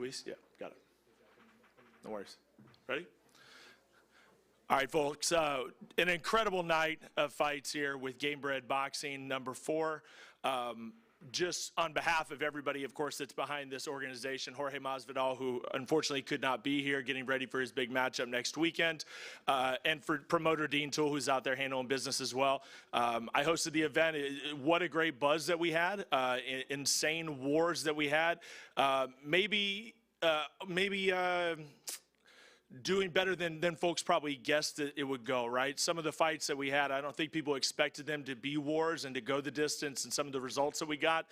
Luis? Yeah, got it. No worries. Ready? All right, folks. An incredible night of fights here with Gamebred Boxing #4. Just on behalf of everybody, of course, that's behind this organization, Jorge Masvidal, who unfortunately could not be here, getting ready for his big matchup next weekend, and for promoter Dean Toole, who's out there handling business as well. I hosted the event. What a great buzz that we had, insane wars that we had. Maybe doing better than folks probably guessed that it would go, right? Some of the fights that we had, I don't think people expected them to be wars and to go the distance, and some of the results that we got.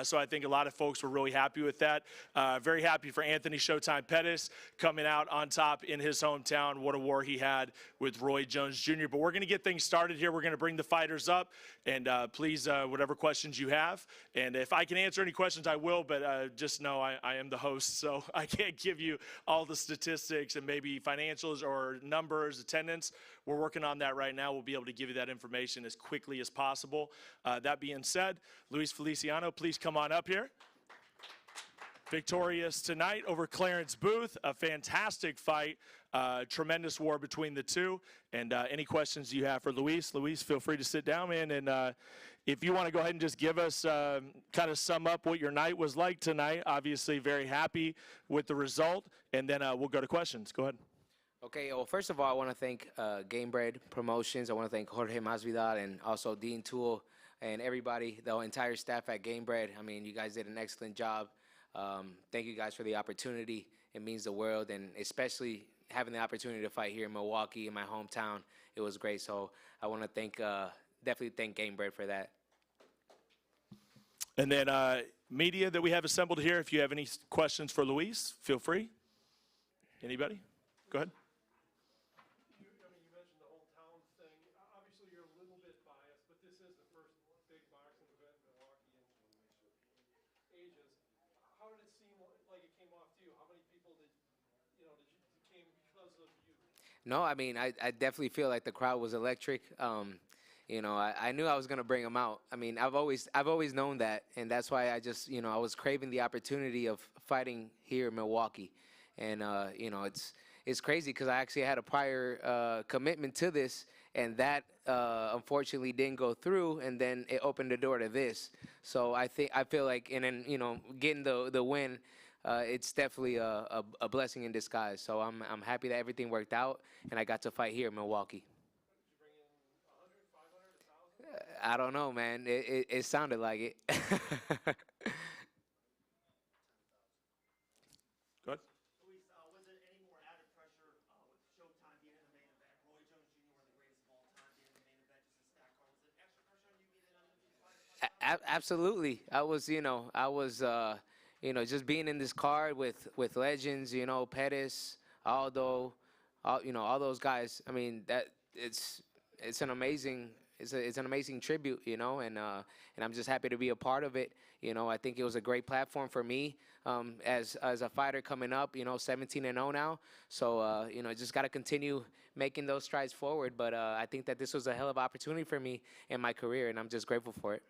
So I think a lot of folks were really happy with that. Very happy for Anthony Showtime Pettis coming out on top in his hometown. What a war he had with Roy Jones Jr. But we're going to get things started here. We're going to bring the fighters up, and please, whatever questions you have. And if I can answer any questions, I will, but just know I am the host, so I can't give you all the statistics and maybe financials or numbers, attendance. We're working on that right now. We'll be able to give you that information as quickly as possible. That being said, Luis Feliciano, please come on up here. Victorious tonight over Clarence Booth. A fantastic fight. Tremendous war between the two. And any questions you have for Luis, feel free to sit down, man. And if you want to go ahead and just give us, kind of sum up what your night was like tonight. Obviously very happy with the result. And then we'll go to questions. Go ahead. Okay, well, first of all, I want to thank Gamebred Promotions. I want to thank Jorge Masvidal and also Dean Toole and everybody, the entire staff at Gamebred. I mean, you guys did an excellent job. Thank you guys for the opportunity. It means the world, and especially having the opportunity to fight here in Milwaukee, in my hometown. It was great. So I want to thank, definitely thank Gamebred for that. And then media that we have assembled here, if you have any questions for Luis, feel free. Anybody? Go ahead. You mentioned the hometown thing. Obviously, you're a little bit biased, but this is the first big boxing event in Milwaukee in ages. How did it seem like it came off to you? How many people did came because of you? No, I mean, I definitely feel like the crowd was electric. I knew I was going to bring them out. I mean, I've always known that, and that's why I just, I was craving the opportunity of fighting here in Milwaukee. And, it's crazy because I actually had a prior commitment to this, and that unfortunately didn't go through, and then it opened the door to this. So I feel like, and then, getting the win, it's definitely a blessing in disguise. So I'm happy that everything worked out, and I got to fight here in Milwaukee. I don't know, man. It sounded like it. Go ahead. Luis, was it any more added pressure with Showtime being in the main event? Roy Jones Jr., one of the greatest of all time, being in the main event, just a stack card. Was it extra pressure on you being in undefeated fight? Absolutely. Just being in this card with legends, Pettis, Aldo, all those guys. I mean, that it's an amazing. It's an amazing tribute, and I'm just happy to be a part of it. I think it was a great platform for me as a fighter coming up, 17-0 now. So, just got to continue making those strides forward. But I think that this was a hell of an opportunity for me in my career, and I'm just grateful for it.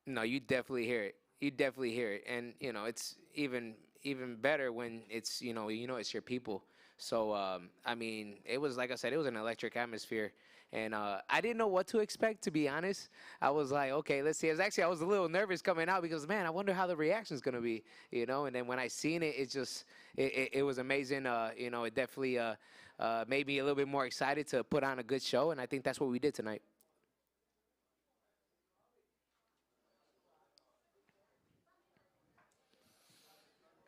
No, you definitely hear it. You definitely hear it, and it's even better when it's it's your people. So I mean, it was, like I said, it was an electric atmosphere, and I didn't know what to expect, to be honest. I was like, okay, let's see. I was a little nervous coming out because, man, I wonder how the reaction's gonna be, And then when I seen it, it was amazing. It definitely made me a little bit more excited to put on a good show, and I think that's what we did tonight.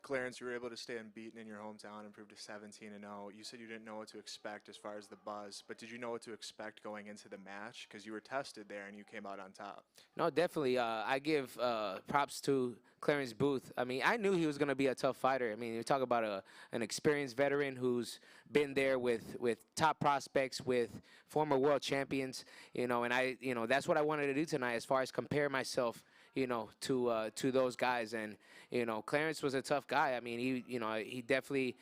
Clarence, you were able to stay unbeaten in your hometown, improve to 17-0. You said you didn't know what to expect as far as the buzz, but did you know what to expect going into the match? Because you were tested there and you came out on top. No, definitely. I give props to Clarence Booth. I mean, I knew he was going to be a tough fighter. I mean, you talk about an experienced veteran who's been there with top prospects, with former world champions, and that's what I wanted to do tonight as far as compare myself, to those guys. And Clarence was a tough guy. I mean, he definitely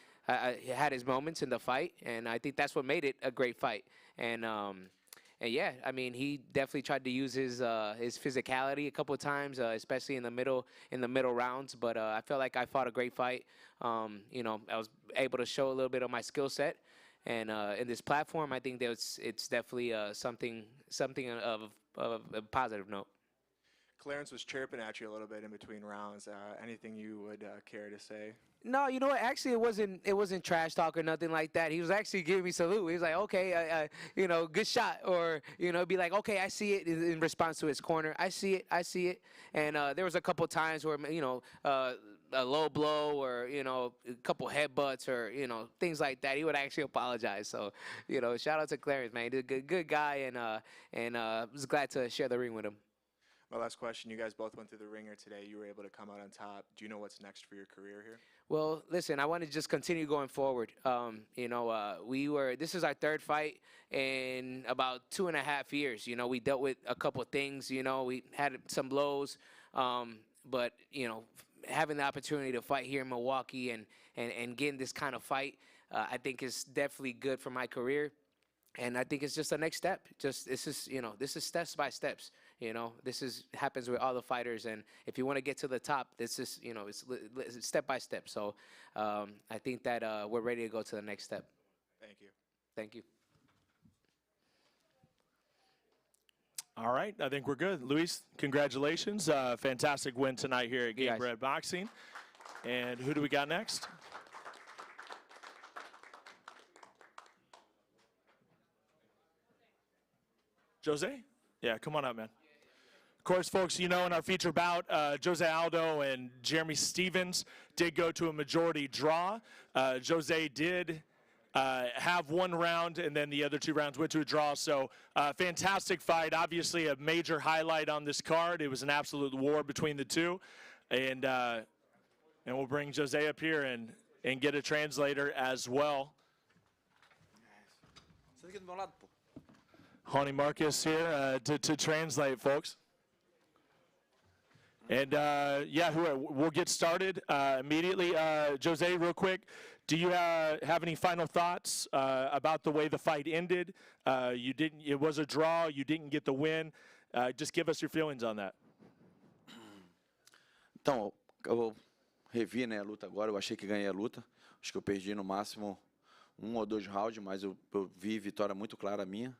he had his moments in the fight, and I think that's what made it a great fight. And yeah, I mean, he definitely tried to use his physicality a couple of times, especially in the middle rounds. But I felt like I fought a great fight. I was able to show a little bit of my skill set, and in this platform, I think that it's definitely something of a positive note. Clarence was chirping at you a little bit in between rounds. Anything you would care to say? No, you know what? Actually, it wasn't trash talk or nothing like that. He was actually giving me salute. He was like, "Okay, good shot," or be like, "Okay, I see it," in response to his corner. I see it. And there was a couple times where a low blow or a couple headbutts or things like that. He would actually apologize. So shout out to Clarence, man. He's a good guy, and was glad to share the ring with him. My last question, you guys both went through the ringer today. You were able to come out on top. Do you know what's next for your career here? Well, listen, I want to just continue going forward. This is our third fight in about 2.5 years. We dealt with a couple of things. We had some blows, but having the opportunity to fight here in Milwaukee and getting this kind of fight, I think is definitely good for my career. And I think it's just the next step. This is steps by steps. This happens with all the fighters, and if you want to get to the top, this is it's step by step. So I think that we're ready to go to the next step. Thank you. Thank you. All right, I think we're good. Luis, congratulations. Fantastic win tonight here at Gamebred Boxing. And who do we got next? Jose? Yeah, come on up, man. Of course, folks, in our feature bout, Jose Aldo and Jeremy Stevens did go to a majority draw. Jose did have one round, and then the other 2 rounds went to a draw. So fantastic fight. Obviously, a major highlight on this card. It was an absolute war between the two. And we'll bring Jose up here and get a translator as well. Honey Marcus here to translate, folks. And we'll get started immediately. Jose, real quick, do you have any final thoughts about the way the fight ended? It was a draw. You didn't get the win. Just give us your feelings on that. Então, eu revi, a luta agora. Eu achei que ganhei a luta. Acho que eu perdi no máximo 1 ou 2 rounds, mas eu vi vitória muito clara minha.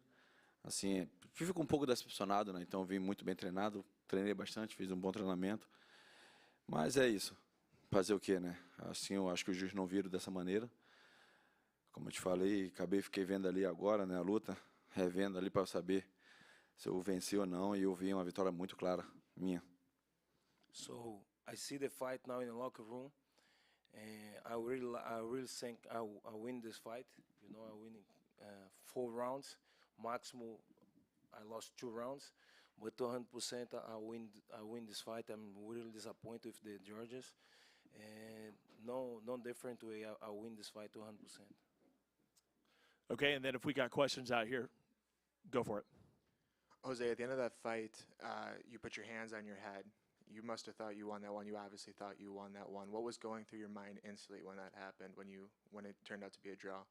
Assim, fico um pouco decepcionado, Então, vim muito bem treinado, treinei bastante, fiz um bom treinamento. Mas é isso. Fazer o quê, Assim, eu acho que os juízes não viram dessa maneira. Como eu te falei, fiquei vendo ali agora, a luta, revendo ali para saber se eu venci ou não, e eu vi uma vitória muito clara minha. So I see the fight now in the locker room, and I really think I win this fight. I win 4 rounds. Maximum, I lost 2 rounds, but 200% I win this fight. I'm really disappointed with the judges, and no different way I win this fight 200%. Okay, and then if we got questions out here, go for it. Jose, at the end of that fight, you put your hands on your head. You must have thought you won that one. You obviously thought you won that one. What was going through your mind instantly when that happened, when it turned out to be a draw?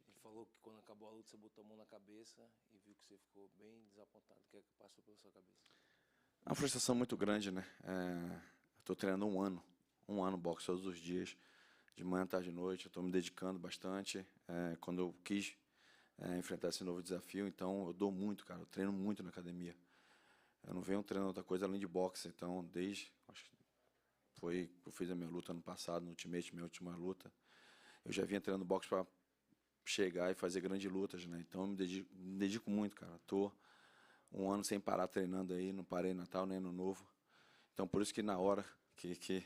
Ele falou que quando acabou a luta você botou a mão na cabeça e viu que você ficou bem desapontado. O que é que passou pela sua cabeça? Uma frustração muito grande, Estou treinando um ano boxe todos os dias, de manhã, tarde e noite. Estou me dedicando bastante. Quando eu quis enfrentar esse novo desafio, então eu dou muito, cara. Eu treino muito na academia. Eu não venho treinando outra coisa além de boxe. Então, acho que foi que eu fiz a minha luta ano passado, no Ultimate, minha última luta. Eu já vinha treinando boxe para chegar e fazer grandes lutas, Então, eu me dedico muito, cara. Estou um ano sem parar treinando aí, não parei Natal nem Ano Novo. Então, por isso que na hora que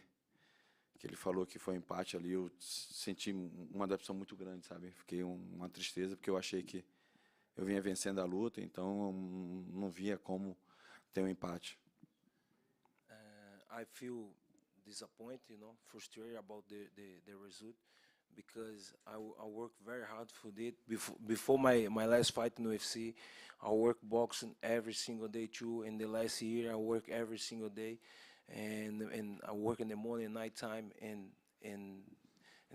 ele falou que foi um empate ali, eu senti uma decepção muito grande, sabe? Fiquei uma tristeza, porque eu achei que eu vinha vencendo a luta, então eu não via como ter um empate. I feel disappointed, frustrated about the result, because I work very hard for it. Before my last fight in UFC, I work boxing every single day too. In the last year, I work every single day, and I work in the morning, nighttime, and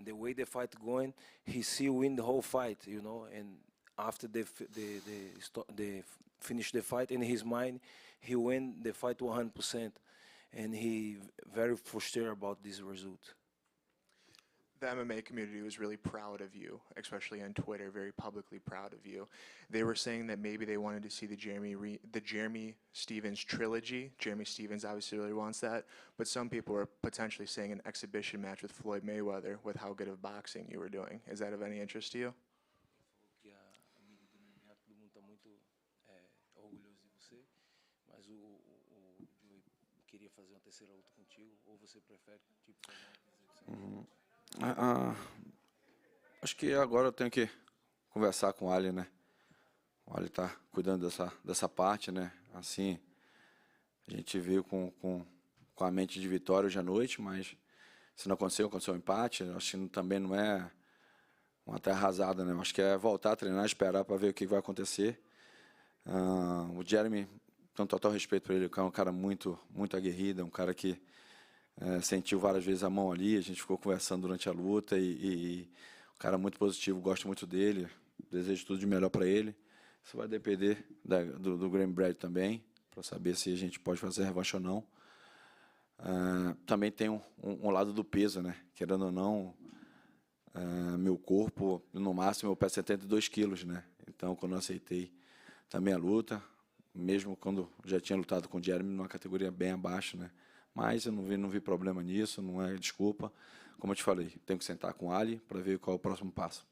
the way the fight going, he still win the whole fight, you know. And after they finish the fight, in his mind, he win the fight 100%, and he very frustrated about this result. The MMA community was really proud of you, especially on Twitter, very publicly proud of you. They were saying that maybe they wanted to see the Jeremy Stevens trilogy. Jeremy Stevens obviously really wants that, but some people were potentially saying an exhibition match with Floyd Mayweather with how good of boxing you were doing. Is that of any interest to you? Que a mídia do MMA, todo mundo está muito orgulhoso de você, mas o Joey queria fazer uma terceira luta contigo, ou você prefere tipo fazer uma exibição? Acho que agora eu tenho que conversar com o Ali, né? O Ali está cuidando dessa parte, né? Assim, a gente veio com a mente de vitória hoje à noite, mas se não aconteceu um empate. Acho que também não é uma terra arrasada, né? Acho que é voltar a treinar, esperar para ver o que vai acontecer. O Jeremy, tenho total respeito por ele, é um cara muito aguerrido, é um cara que sentiu várias vezes a mão ali, a gente ficou conversando durante a luta e um cara muito positivo, gosto muito dele, desejo tudo de melhor para ele. Isso vai depender do Gamebred também, para saber se a gente pode fazer revanche ou não. Também tem um lado do peso, né? Querendo ou não, meu corpo, no máximo, eu peso 72 quilos, né? Então, quando eu aceitei também a luta, mesmo quando já tinha lutado com o Jeremy numa categoria bem abaixo, né? Mas eu não vi problema nisso, não é desculpa. Como eu te falei, tenho que sentar com o Ali para ver qual é o próximo passo.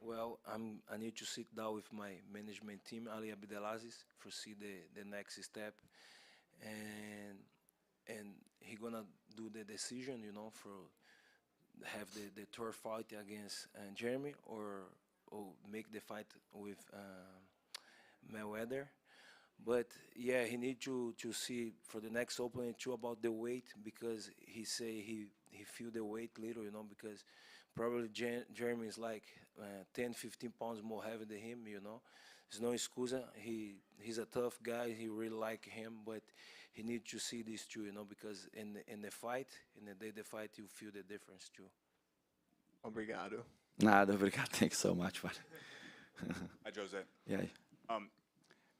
Well, I need to sit down with my management team, Ali Abdelaziz, for see the next step, and he gonna do the decision, you know, for have the third fight against Jeremy or make the fight with Mayweather. But yeah, he need to see for the next opening too about the weight, because he say he feel the weight little, you know, because probably Jeremy is like 10-15 pounds more heavy than him, you know. There's no excusa. He's a tough guy. He really like him, but he need to see this too, you know, because in the fight, in the day the fight, you feel the difference too. Obrigado. Nada, obrigado. Thank you so much, buddy. Hi, Jose. Yeah.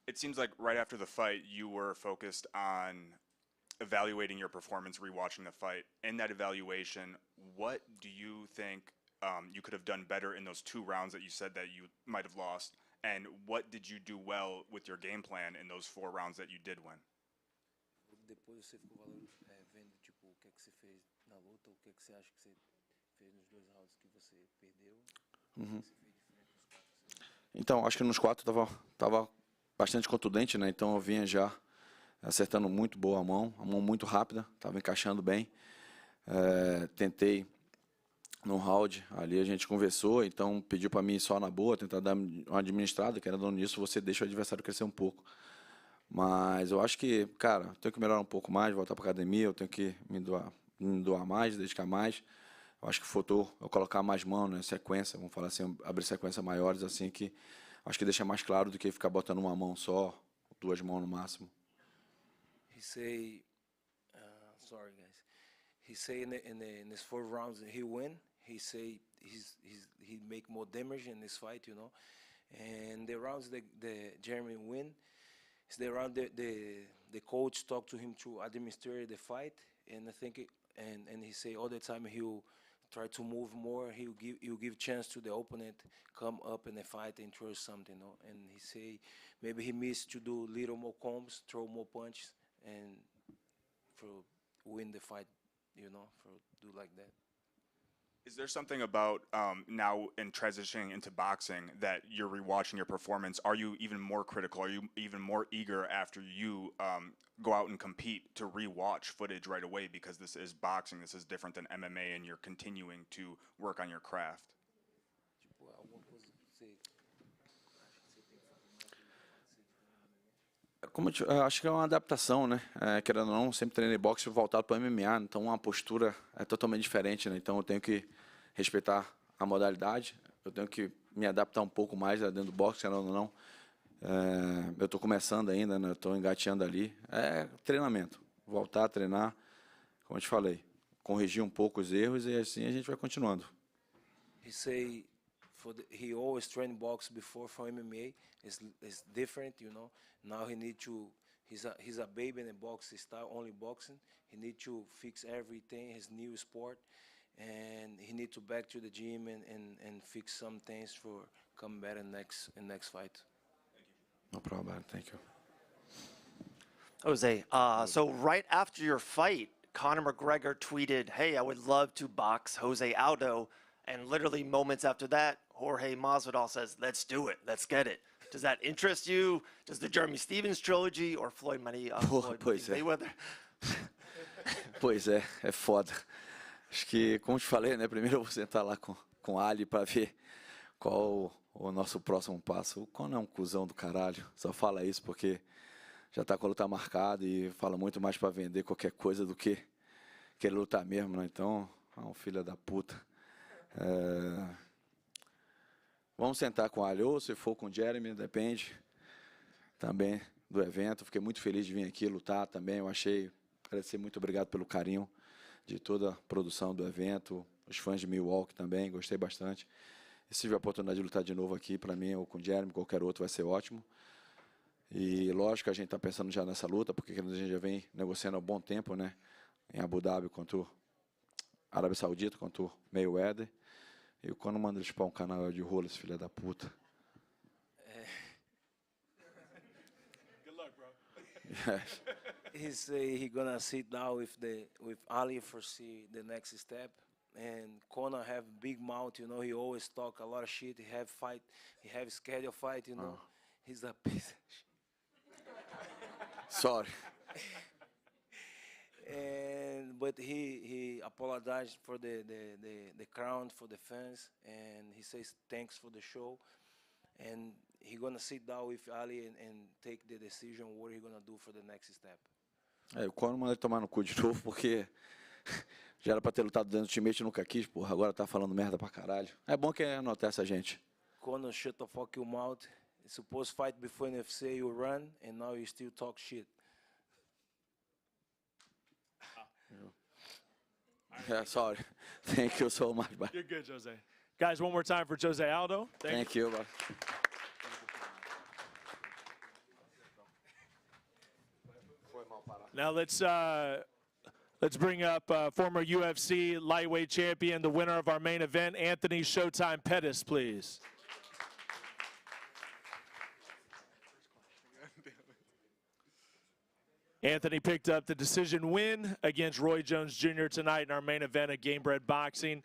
It seems like right after the fight, you were focused on evaluating your performance, rewatching the fight. In that evaluation, what do you think you could have done better in those 2 rounds that you said that you might have lost? And what did you do well with your game plan in those 4 rounds that you did win? Depois você ficou vendo tipo o que é que você fez na luta, o que é que você acha que você fez nos 2 rounds que você perdeu, o que você fez diferente nos 4. Então, acho que nos 4 tava bastante contundente, né? Então eu vinha já acertando muito boa a mão muito rápida, estava encaixando bem. Tentei no round, ali a gente conversou, então pediu para mim só na boa, tentar dar uma administrada, que era dando nisso, você deixa o adversário crescer um pouco. Mas eu acho que, cara, eu tenho que melhorar um pouco mais, voltar para academia, eu tenho que me doar mais, dedicar mais. Eu acho que faltou eu colocar mais mão, né, sequência, vamos falar assim, abrir sequências maiores, assim, que acho que deixa mais claro do que ficar botando uma mão só, 2 mãos no máximo. He say, sorry guys. He say in his 4 rounds he win. He say he make more damage in this fight, you know. And the rounds the Jeremy win, is the round the coach talk to him to administer the fight, and I think and he say all the time he'll try to move more. He'll give chance to the opponent come up in the fight and throw something, you know. And he say maybe he missed to do little more combs, throw more punches, and for win the fight, you know, for do like that. Is there something about now in transitioning into boxing that you're rewatching your performance? Are you even more critical? Are you even more eager after you go out and compete to rewatch footage right away, because this is boxing, this is different than MMA, and you're continuing to work on your craft? Tipo, alguma coisa que você acha que você tem que fazer mais que Eu acho que é uma adaptação, né? Querendo ou não, sempre treinei boxe voltado para o MMA, então a postura é totalmente diferente, né? Então eu tenho que respeitar a modalidade. Eu tenho que me adaptar um pouco mais dentro do boxe, querendo ou não. Eu estou começando ainda, né? Estou engateando ali. É treinamento. Voltar a treinar, como eu te falei, corrigir um pouco os erros e assim a gente vai continuando. He say he always trained box before for MMA. It's different, you know. Now he need to. He's a baby in the box style, only boxing. He need to fix everything, his new sport, and he need to back to the gym and fix some things for come better in next fight. No problem, thank you. Jose, so right after your fight, Conor McGregor tweeted, "Hey, I would love to box Jose Aldo," and literally moments after that, Jorge Masvidal says, "Let's do it, let's get it." Does that interest you? Does the Jeremy Stevens trilogy or Floyd Mayweather? Pois é foda. Acho que, como te falei, né? Primeiro eu vou sentar lá com o Ali para ver qual o nosso próximo passo. O Conor é um cuzão do caralho. Só fala isso porque já tá com a luta marcada e fala muito mais para vender qualquer coisa do que ele lutar mesmo, né? Então, é um filho da puta. Vamos sentar com o Ali, ou se for com o Jeremy, depende também do evento. Fiquei muito feliz de vir aqui lutar também. Eu agradecer, muito obrigado pelo carinho de toda a produção do evento, os fãs de Milwaukee também, gostei bastante. E se tiver a oportunidade de lutar de novo aqui, para mim, ou com o Jeremy, qualquer outro, vai ser ótimo. E lógico que a gente está pensando já nessa luta, porque a gente já vem negociando há um bom tempo, né? Em Abu Dhabi contra o Arábia Saudita, contra o Mayweather. E quando manda eles para um canal de rolo, esse filho da puta. Good luck, bro. Yes. He say he gonna sit down with Ali for see the next step. And Conor have big mouth, you know. He always talk a lot of shit. He have schedule fight, you know. He's a piece of shit. Sorry. But he apologized for the crowd, for the fans, and he says thanks for the show. And he gonna sit down with Ali and take the decision what he gonna do for the next step. O Conor manda ele tomar no cu de novo, porque já era pra ter lutado dentro do time e nunca quis, porra. Agora tá falando merda pra caralho. É bom que anotar essa gente. Conor, shut the fuck your mouth. You're supposed to fight before in UFC, you run, and now you still talk shit. Yeah, sorry. Thank you so much. Bye. You're good, Jose. Guys, one more time for Jose Aldo. Thank you. Bye. Now let's bring up former UFC lightweight champion, the winner of our main event, Anthony Showtime Pettis, please. Anthony picked up the decision win against Roy Jones Jr. tonight in our main event at Gamebred Boxing.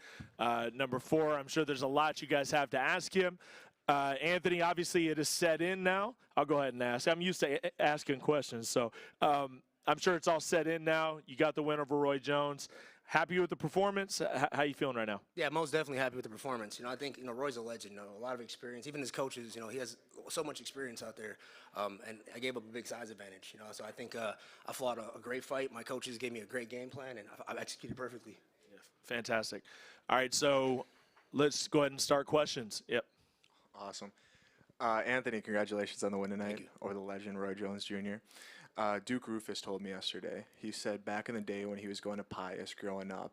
Number 4, I'm sure there's a lot you guys have to ask him. Anthony, obviously it is set in now. I'll go ahead and ask. I'm used to asking questions, so I'm sure it's all set in now. You got the win over Roy Jones. Happy with the performance? How you feeling right now? Yeah, most definitely happy with the performance. You know, I think, Roy's a legend, a lot of experience. Even his coaches, he has so much experience out there. And I gave up a big size advantage, so I think I fought a great fight. My coaches gave me a great game plan, and I executed perfectly. Yeah, fantastic. All right, so let's go ahead and start questions. Yep. Awesome. Anthony, congratulations on the win tonight over the legend Roy Jones Jr. Duke Rufus told me yesterday, he said back in the day when he was going to Pius growing up,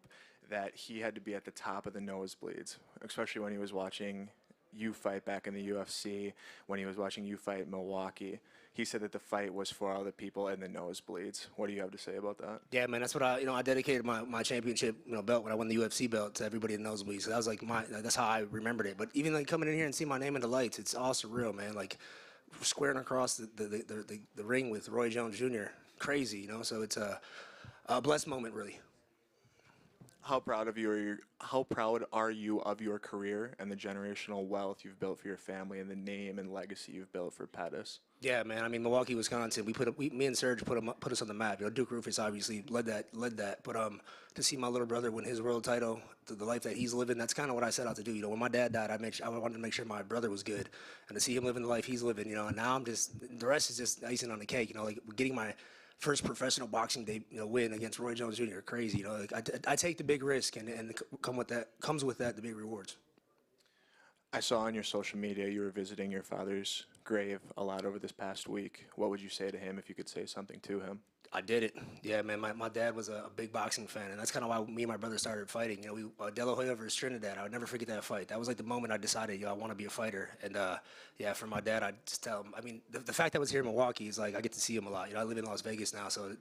that he had to be at the top of the nosebleeds, especially when he was watching you fight back in the UFC, when he was watching you fight Milwaukee. He said that the fight was for all the people in the nosebleeds. What do you have to say about that? Yeah, man, that's what I dedicated my championship belt when I won the UFC belt to everybody in the nosebleeds. So that was like that's how I remembered it. But even like coming in here and seeing my name in the lights, it's all surreal, man. Like squaring across the ring with Roy Jones Jr. Crazy, so it's a blessed moment, really. How proud are you of your career and the generational wealth you've built for your family and the name and legacy you've built for Pettis? Yeah, man. I mean, Milwaukee, Wisconsin. Me and Serge put us on the map. Duke Rufus obviously led that. But to see my little brother win his world title, the life that he's living, that's kind of what I set out to do. When my dad died, I wanted to make sure my brother was good, and to see him living the life he's living, and now the rest is just icing on the cake. Like getting my first professional boxing day, win against Roy Jones Jr. Crazy, like I take the big risk, and comes with that the big rewards. I saw on your social media you were visiting your father's grave a lot over this past week. What would you say to him if you could say something to him? I did it. Yeah, man. My dad was a big boxing fan, and that's kind of why me and my brother started fighting. We De La Hoya versus Trinidad. I would never forget that fight. That was like the moment I decided, I want to be a fighter. And yeah, for my dad, I just tell him. I mean, the fact that I was here in Milwaukee is like I get to see him a lot. I live in Las Vegas now, so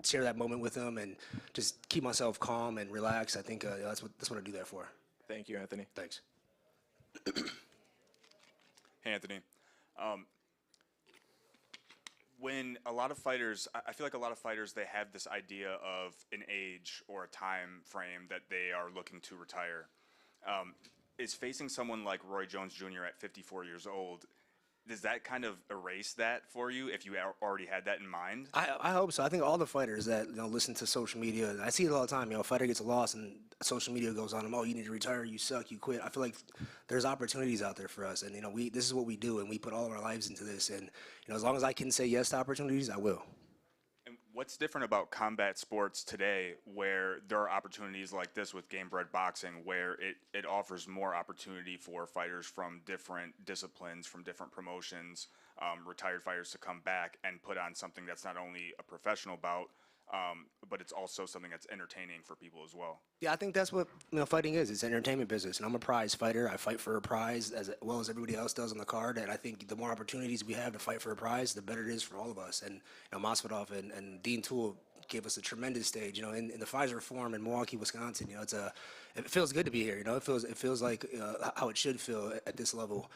share that moment with him and just keep myself calm and relaxed. I think that's what I do that for. Thank you, Anthony. Thanks. Hey, Anthony. When a lot of fighters, I feel like a lot of fighters, they have this idea of an age or a time frame that they are looking to retire. Is facing someone like Roy Jones Jr. at 54 years old, does that kind of erase that for you if you already had that in mind? I hope so. I think all the fighters that listen to social media, I see it all the time. A fighter gets a loss and social media goes on them. Oh, you need to retire. You suck. You quit. I feel like there's opportunities out there for us, and this is what we do, and we put all of our lives into this. And as long as I can say yes to opportunities, I will. And what's different about combat sports today, where there are opportunities like this with Gamebred boxing, where it offers more opportunity for fighters from different disciplines, from different promotions, retired fighters to come back and put on something that's not only a professional bout, but it's also something that's entertaining for people as well. Yeah, I think that's what fighting is. It's an entertainment business, and I'm a prize fighter. I fight for a prize as well as everybody else does on the card, and I think the more opportunities we have to fight for a prize, the better it is for all of us. And Masvidal and Dean Toole gave us a tremendous stage. In the Pfizer Forum in Milwaukee, Wisconsin. It feels good to be here. It feels like how it should feel at this level.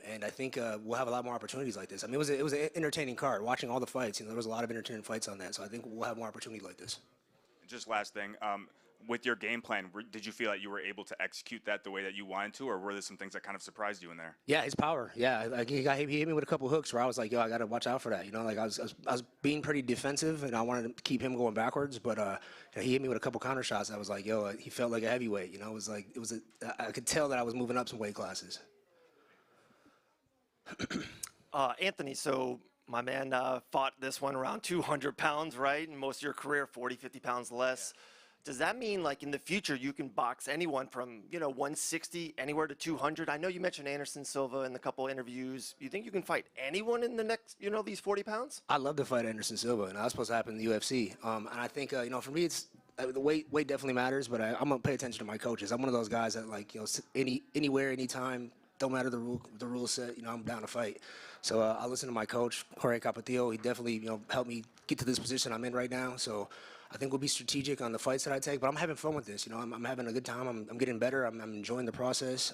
And I think we'll have a lot more opportunities like this. I mean, it was an entertaining card. Watching all the fights, there was a lot of entertaining fights on that. So I think we'll have more opportunity like this. Just last thing, with your game plan, did you feel like you were able to execute that the way that you wanted to, or were there some things that kind of surprised you in there? Yeah, his power. Yeah, like he hit me with a couple hooks where I was like, I got to watch out for that. Like I was being pretty defensive, and I wanted to keep him going backwards, but he hit me with a couple counter shots. I was like, he felt like a heavyweight. I could tell that I was moving up some weight classes. Anthony, so my man fought this one around 200 pounds, right? And most of your career, 40, 50 pounds less. Yeah. Does that mean, like, in the future, you can box anyone from, 160 anywhere to 200? I know you mentioned Anderson Silva in a couple interviews. You think you can fight anyone in the next, these 40 pounds? I'd love to fight Anderson Silva, and that's supposed to happen in the UFC. And I think, for me, it's the weight definitely matters, but I'm going to pay attention to my coaches. I'm one of those guys that, like, anywhere, anytime, don't matter the rule set, I'm down to fight. So I listen to my coach, Jorge Capetillo. He definitely, helped me get to this position I'm in right now. So I think we'll be strategic on the fights that I take, but I'm having fun with this. I'm having a good time. I'm getting better. I'm enjoying the process.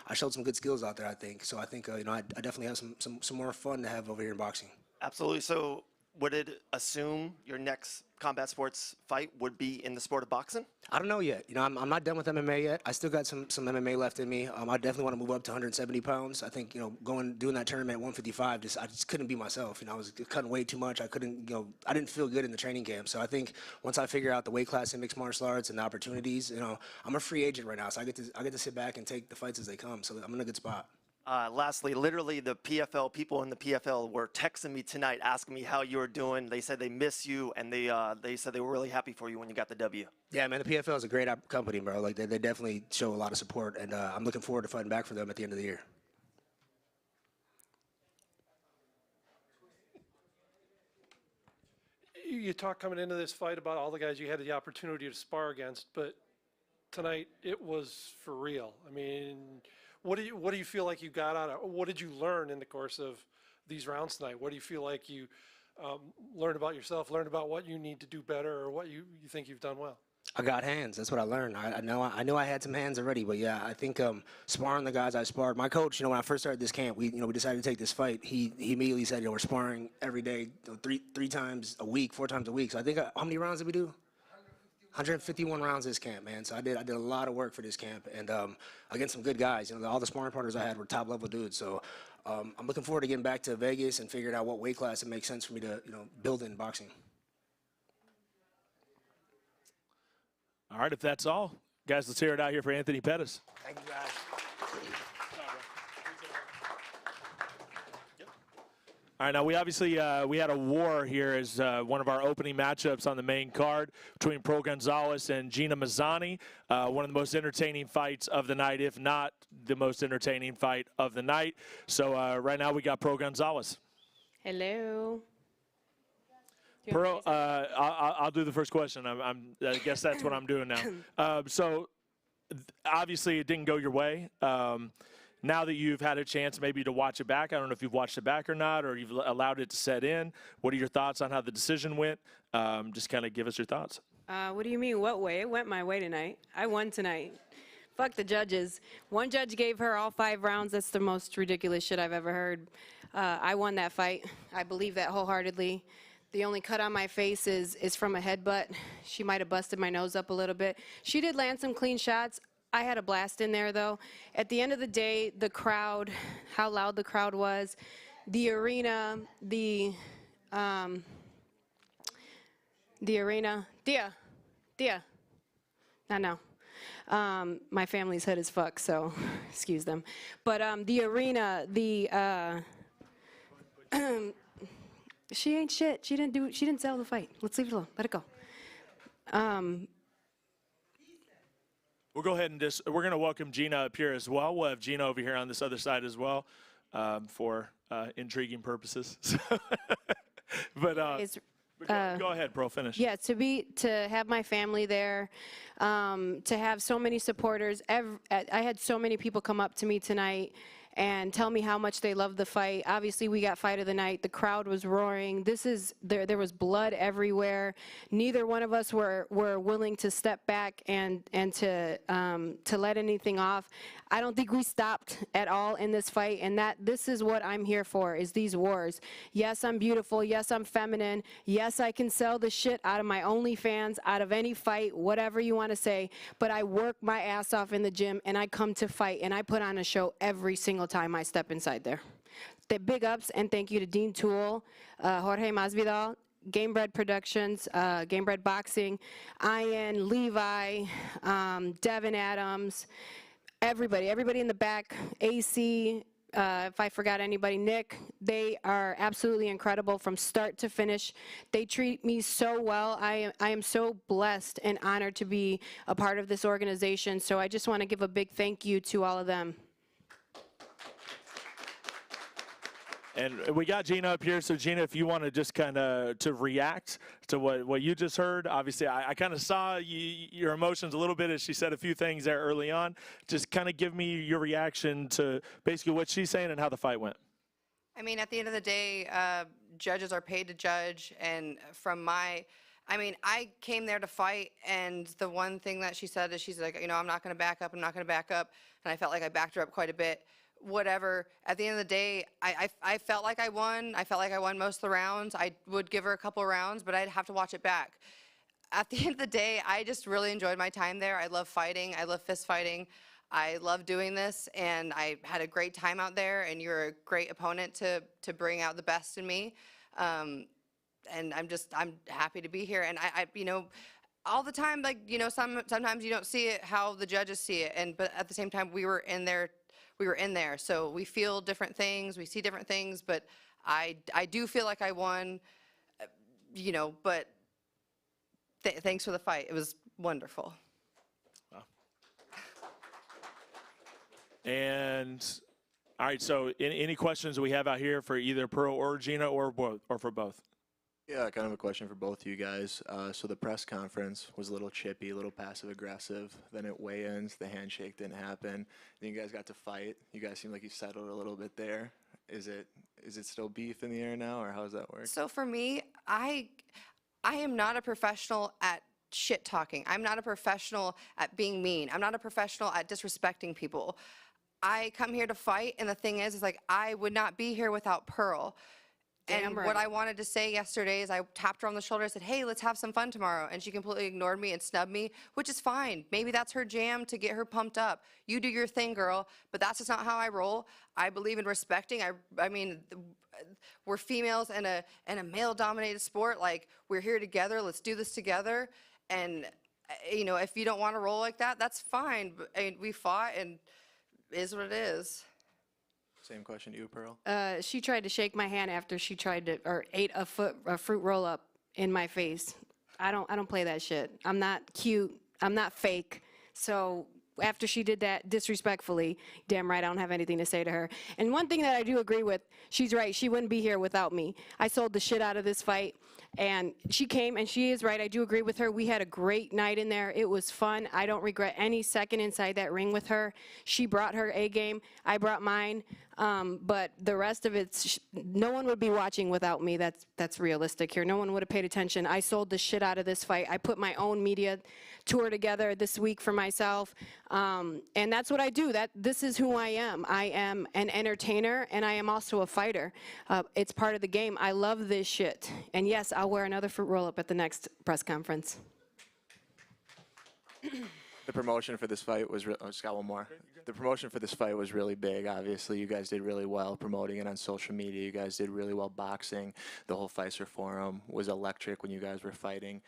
I showed some good skills out there, I think. So I think, I definitely have some more fun to have over here in boxing. Absolutely. So would it assume your next combat sports fight would be in the sport of boxing? I don't know yet. I'm not done with MMA yet. I still got some MMA left in me. I definitely want to move up to 170 pounds. I think, doing that tournament at 155, I just couldn't be myself. I was cutting way too much. I couldn't, I didn't feel good in the training camp. So I think once I figure out the weight class in mixed martial arts and the opportunities, I'm a free agent right now. So I get to sit back and take the fights as they come. So I'm in a good spot. Lastly, literally the PFL, people in the PFL were texting me tonight asking me how you were doing. They said they miss you, and they said they were really happy for you when you got the W. Yeah, man, the PFL is a great company, bro. Like, they definitely show a lot of support, and I'm looking forward to fighting back for them at the end of the year. You talked coming into this fight about all the guys you had the opportunity to spar against, but tonight it was for real. I mean, what do you feel like you got out of? What did you learn in the course of these rounds tonight? What do you feel like you learned about yourself, learned about what you need to do better, or what you think you've done well? I got hands. That's what I learned. I know I had some hands already, but yeah, I think sparring the guys I sparred. My coach, when I first started this camp, we decided to take this fight. He immediately said, we're sparring every day, three times a week, 4 times a week. So I think how many rounds did we do? 151 rounds this camp, man. So I did a lot of work for this camp, and against some good guys. All the sparring partners I had were top level dudes. So I'm looking forward to getting back to Vegas and figuring out what weight class it makes sense for me to build in boxing. All right, if that's all, guys, let's hear it out here for Anthony Pettis. Thank you, guys. All right, now we obviously we had a war here as one of our opening matchups on the main card between Pro Gonzalez and Gina Mazzani. One of the most entertaining fights of the night, if not the most entertaining fight of the night. So right now we got Pro Gonzalez. Hello. Pro, I'll do the first question. I guess that's what I'm doing now. So obviously it didn't go your way. Now that you've had a chance maybe to watch it back, I don't know if you've watched it back or not, or you've allowed it to set in. What are your thoughts on how the decision went? Just kind of give us your thoughts. What do you mean, what way? It went my way tonight. I won tonight. Fuck the judges. One judge gave her all 5 rounds. That's the most ridiculous shit I've ever heard. I won that fight. I believe that wholeheartedly. The only cut on my face is from a headbutt. She might have busted my nose up a little bit. She did land some clean shots. I had a blast in there, though. At the end of the day, the crowd, how loud the crowd was, the arena, the arena, Dia, not now. My family's hood as fuck, so excuse them. But the arena, she ain't shit. She didn't sell the fight. Let's leave it alone. Let it go. We'll go ahead and we're going to welcome Gina up here as well. We'll have Gina over here on this other side as well for intriguing purposes. But go ahead, Pro, finish. Yeah, to have my family there, to have so many supporters. I had so many people come up to me tonight and tell me how much they loved the fight. Obviously, we got fight of the night. The crowd was roaring. There was blood everywhere. Neither one of us were willing to step back and to let anything off. I don't think we stopped at all in this fight, and this is what I'm here for, is these wars. Yes, I'm beautiful. Yes, I'm feminine. Yes, I can sell the shit out of my OnlyFans, out of any fight, whatever you want to say, but I work my ass off in the gym, and I come to fight, and I put on a show every single time I step inside there. The big ups and thank you to Dean Toole, Jorge Masvidal, Gamebred Productions, Gamebred Boxing, Ian, Levi, Devin Adams, everybody in the back, AC, if I forgot anybody, Nick, they are absolutely incredible from start to finish. They treat me so well. I am so blessed and honored to be a part of this organization, so I just want to give a big thank you to all of them. And we got Gina up here, so Gina, if you want to just kind of to react to what you just heard. Obviously, I kind of saw your emotions a little bit as she said a few things there early on. Just kind of give me your reaction to basically what she's saying and how the fight went. I mean, at the end of the day, judges are paid to judge, and I came there to fight, and the one thing that she said is she's like, I'm not going to back up, and I felt like I backed her up quite a bit. Whatever. At the end of the day, I felt like I won. I felt like I won most of the rounds. I would give her a couple of rounds, but I'd have to watch it back. At the end of the day, I just really enjoyed my time there. I love fighting. I love fist fighting. I love doing this, and I had a great time out there, and you're a great opponent to bring out the best in me. And I'm happy to be here. And I all the time, sometimes you don't see it how the judges see it. But at the same time, we were in there, so we feel different things, we see different things, but I do feel like I won, but thanks for the fight. It was wonderful. Wow. And all right, so any questions we have out here for either Pro or Gina or for both? Yeah, kind of a question for both of you guys. So the press conference was a little chippy, a little passive-aggressive. Then at weigh-ins, the handshake didn't happen. Then you guys got to fight. You guys seem like you settled a little bit there. Is it still beef in the air now, or how does that work? So for me, I am not a professional at shit talking. I'm not a professional at being mean. I'm not a professional at disrespecting people. I come here to fight, and the thing is like I would not be here without Pearl. And what I wanted to say yesterday is I tapped her on the shoulder and said, hey, let's have some fun tomorrow. And she completely ignored me and snubbed me, which is fine. Maybe that's her jam to get her pumped up. You do your thing, girl. But that's just not how I roll. I believe in respecting. I mean, we're females in a male-dominated sport. Like, we're here together. Let's do this together. And, if you don't want to roll like that, that's fine. But we fought, and it is what it is. Same question to you, Pearl. She tried to shake my hand after she tried to, or ate a fruit roll up in my face. I don't play that shit. I'm not cute. I'm not fake. So after she did that disrespectfully, damn right I don't have anything to say to her. And one thing that I do agree with, she's right. She wouldn't be here without me. I sold the shit out of this fight. And she came, and she is right. I do agree with her. We had a great night in there. It was fun. I don't regret any second inside that ring with her. She brought her A game. I brought mine. But the rest of it, no one would be watching without me. That's realistic here. No one would have paid attention. I sold the shit out of this fight. I put my own media tour together this week for myself. And that's what I do. This is who I am. I am an entertainer, and I am also a fighter. It's part of the game. I love this shit. And yes, I'll wear another fruit roll-up at the next press conference. The promotion for this fight was, just got one more. The promotion for this fight was really big. Obviously, you guys did really well promoting it on social media. You guys did really well boxing. The whole Fighter Forum was electric when you guys were fighting.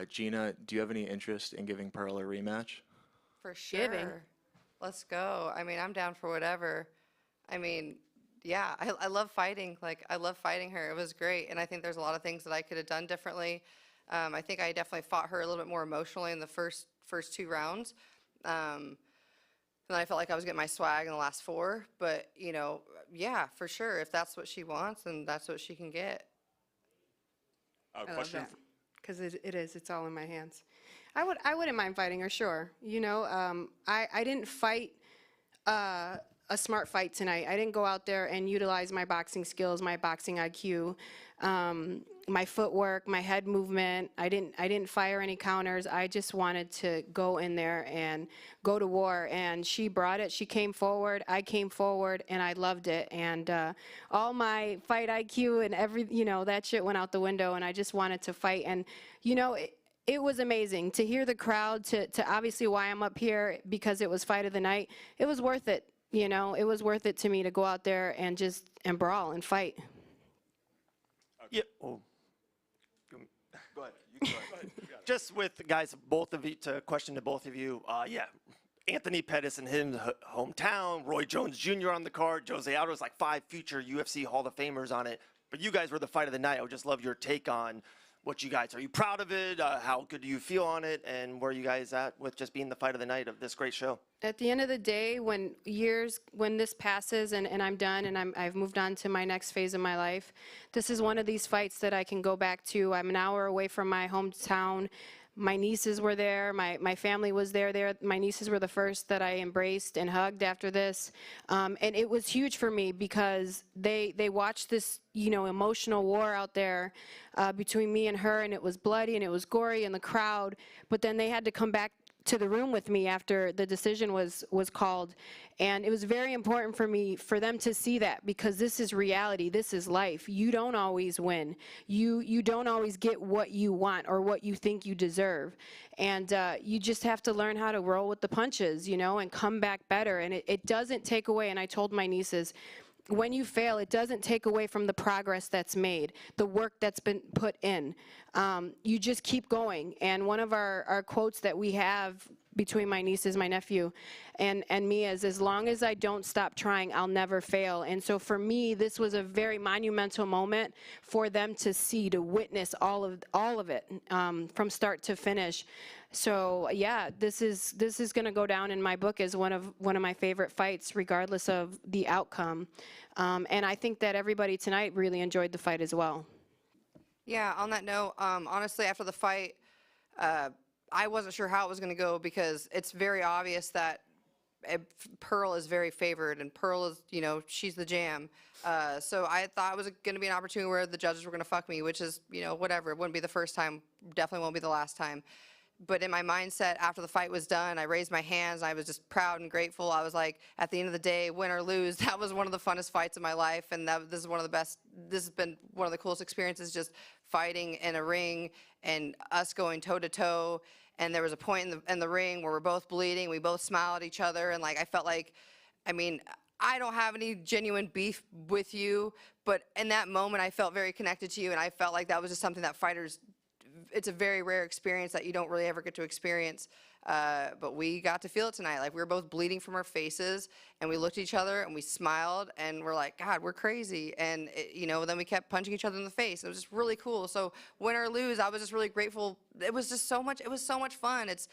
Gina, do you have any interest in giving Pearl a rematch? For sure. Let's go. I mean, I'm down for whatever. I mean, yeah, I love fighting. Like, I love fighting her. It was great. And I think there's a lot of things that I could have done differently. I think I definitely fought her a little bit more emotionally in the first 2 rounds. Then I felt like I was getting my swag in the last 4. But, you know, yeah, for sure. If that's what she wants, then that's what she can get. I love that. Because it is. It's all in my hands. I wouldn't mind fighting her, sure. You know, I didn't fight a smart fight tonight. I didn't go out there and utilize my boxing skills, my boxing IQ, my footwork, my head movement. I didn't fire any counters. I just wanted to go in there and go to war. And she brought it. She came forward. I came forward, and I loved it. And all my fight IQ and that shit went out the window. And I just wanted to fight. And you know, it was amazing to hear the crowd. To obviously why I'm up here, because it was fight of the night. It was worth it. You know, it was worth it to me to go out there and brawl and fight. Yeah. Oh. Go ahead. You go ahead. Just with guys, both of you, to question to both of you. Yeah, Anthony Pettis in his hometown, Roy Jones Jr. on the card, Jose Aldo's like 5 future UFC Hall of Famers on it. But you guys were the fight of the night. I would just love your take on what you guys, are you proud of it? How good do you feel on it? And where are you guys at with just being the fight of the night of this great show? At the end of the day, when this passes and I'm done and I've moved on to my next phase of my life, this is one of these fights that I can go back to. I'm an hour away from my hometown. My nieces were there. My family was there. My nieces were the first that I embraced and hugged after this. And it was huge for me because they watched this, emotional war out there between me and her, and it was bloody and it was gory in the crowd. But then they had to come back to the room with me after the decision was called. And it was very important for me, for them to see that, because this is reality, this is life. You don't always win. You don't always get what you want or what you think you deserve. And you just have to learn how to roll with the punches, and come back better. And it doesn't take away, and I told my nieces, when you fail, it doesn't take away from the progress that's made, the work that's been put in. You just keep going. And one of our quotes that we have between my nieces, my nephew, and me is, as long as I don't stop trying, I'll never fail. And so for me, this was a very monumental moment for them to see, to witness all of it from start to finish. So yeah, this is going to go down in my book as one of my favorite fights, regardless of the outcome. And I think that everybody tonight really enjoyed the fight as well. Yeah, on that note, honestly, after the fight, I wasn't sure how it was going to go, because it's very obvious that Pearl is very favored, and Pearl is, she's the jam. So I thought it was going to be an opportunity where the judges were going to fuck me, which is, whatever. It wouldn't be the first time, definitely won't be the last time. But in my mindset, after the fight was done, I raised my hands. I was just proud and grateful. I was like, at the end of the day, win or lose, that was one of the funnest fights of my life, and this is one of the best. This has been one of the coolest experiences, just fighting in a ring and us going toe to toe. And there was a point in the ring where we're both bleeding. We both smiled at each other, and I felt like, I don't have any genuine beef with you, but in that moment, I felt very connected to you, and I felt like that was just something that fighters. It's a very rare experience that you don't really ever get to experience. But we got to feel it tonight. Like, we were both bleeding from our faces, and we looked at each other and we smiled, and we're like, God, we're crazy. And then we kept punching each other in the face. It was just really cool. So win or lose, I was just really grateful. It was just so much. It was so much fun. It's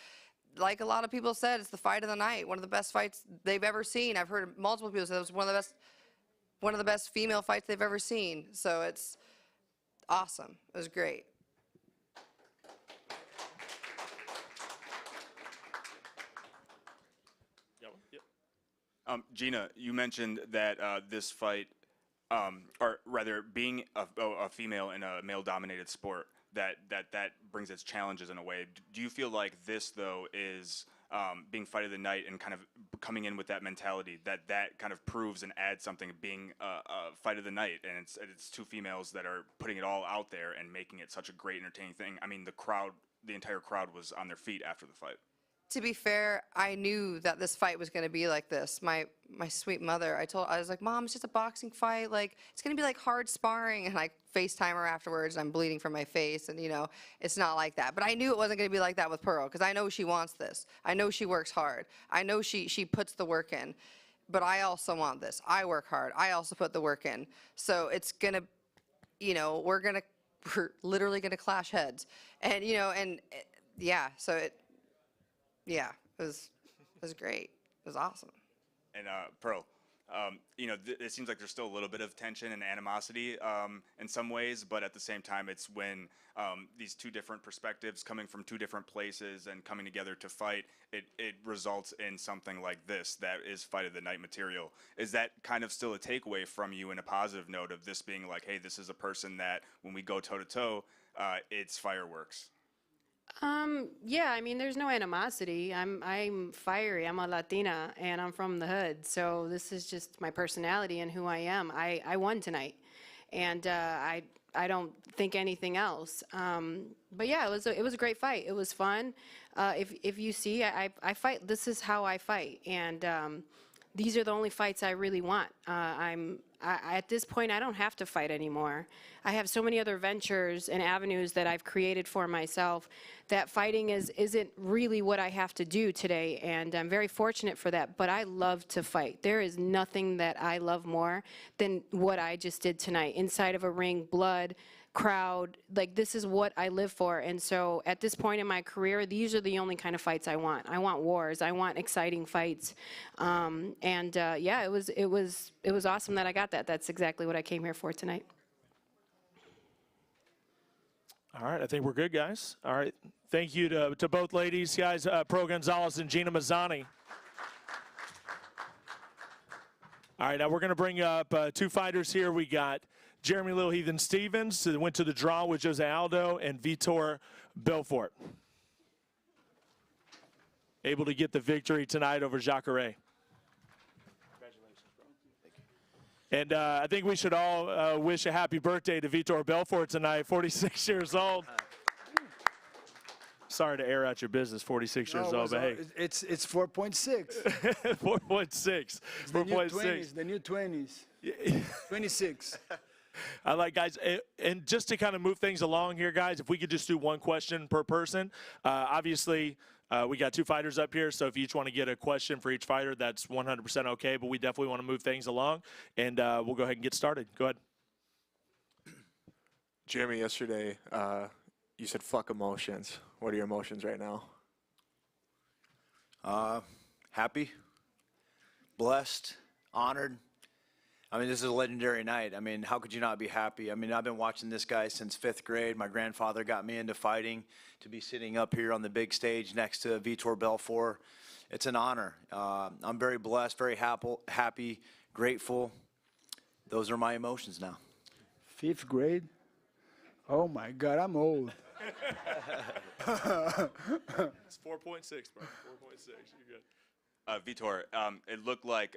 like a lot of people said, it's the fight of the night. One of the best fights they've ever seen. I've heard multiple people say it was one of the best female fights they've ever seen. So it's awesome. It was great. Gina, you mentioned that this fight, or rather being a female in a male-dominated sport, that brings its challenges in a way. Do you feel like this, though, is being fight of the night and kind of coming in with that mentality, that kind of proves and adds something, being a fight of the night, and it's two females that are putting it all out there and making it such a great, entertaining thing? I mean, the entire crowd was on their feet after the fight. To be fair, I knew that this fight was going to be like this. My sweet mother, I was like, Mom, it's just a boxing fight. Like, it's going to be like hard sparring. And I FaceTime her afterwards. I'm bleeding from my face. And, it's not like that. But I knew it wasn't going to be like that with Pearl, because I know she wants this. I know she works hard. I know she puts the work in. But I also want this. I work hard. I also put the work in. So it's going to, we're literally going to clash heads. And, yeah, it was great. It was awesome. And Pearl, it seems like there's still a little bit of tension and animosity in some ways, but at the same time, it's when these two different perspectives coming from two different places and coming together to fight, it results in something like this that is fight of the night material. Is that kind of still a takeaway from you in a positive note of this being like, hey, this is a person that when we go toe-to-toe, it's fireworks? Yeah, I mean, there's no animosity. I'm fiery. I'm a Latina, and I'm from the hood. So this is just my personality and who I am. I won tonight, and I don't think anything else. But yeah, it was a great fight. It was fun. If you see, I fight. This is how I fight, and these are the only fights I really want. At this point, I don't have to fight anymore. I have so many other ventures and avenues that I've created for myself that fighting isn't really what I have to do today, and I'm very fortunate for that, but I love to fight. There is nothing that I love more than what I just did tonight. Inside of a ring, blood, crowd, like this is what I live for. And so at this point in my career, these are the only kind of fights I want. I want wars. I want exciting fights. Yeah, it was awesome that I got that. That's exactly what I came here for tonight. All right, I think we're good, guys. All right, thank you to both ladies, guys, Pearl Gonzalez and Gina Mazzani. All right, now we're going to bring up two fighters here. We got Jeremy Little Heathen Stevens, who went to the draw with Jose Aldo, and Vitor Belfort. Able to get the victory tonight over Jacare. Congratulations, bro. Thank you. And I think we should all wish a happy birthday to Vitor Belfort tonight, 46 years old. Sorry to air out your business, 46 years old, but hey. It's 4.6. 4.6. 4.6. The new 20s. 26. I like, guys, and just to kind of move things along here, guys, if we could just do one question per person. Obviously, we got two fighters up here, so if you each want to get a question for each fighter, that's 100% okay, but we definitely want to move things along, and we'll go ahead and get started. Go ahead. Jeremy, yesterday, you said fuck emotions. What are your emotions right now? Happy, blessed, honored. I mean, this is a legendary night. I mean, how could you not be happy? I mean, I've been watching this guy since 5th grade. My grandfather got me into fighting. To be sitting up here on the big stage next to Vitor Belfort, it's an honor. I'm very blessed, very happy, grateful. Those are my emotions now. 5th grade? Oh my God, I'm old. It's 4.6, bro. 4.6. You're good. Vitor, it looked like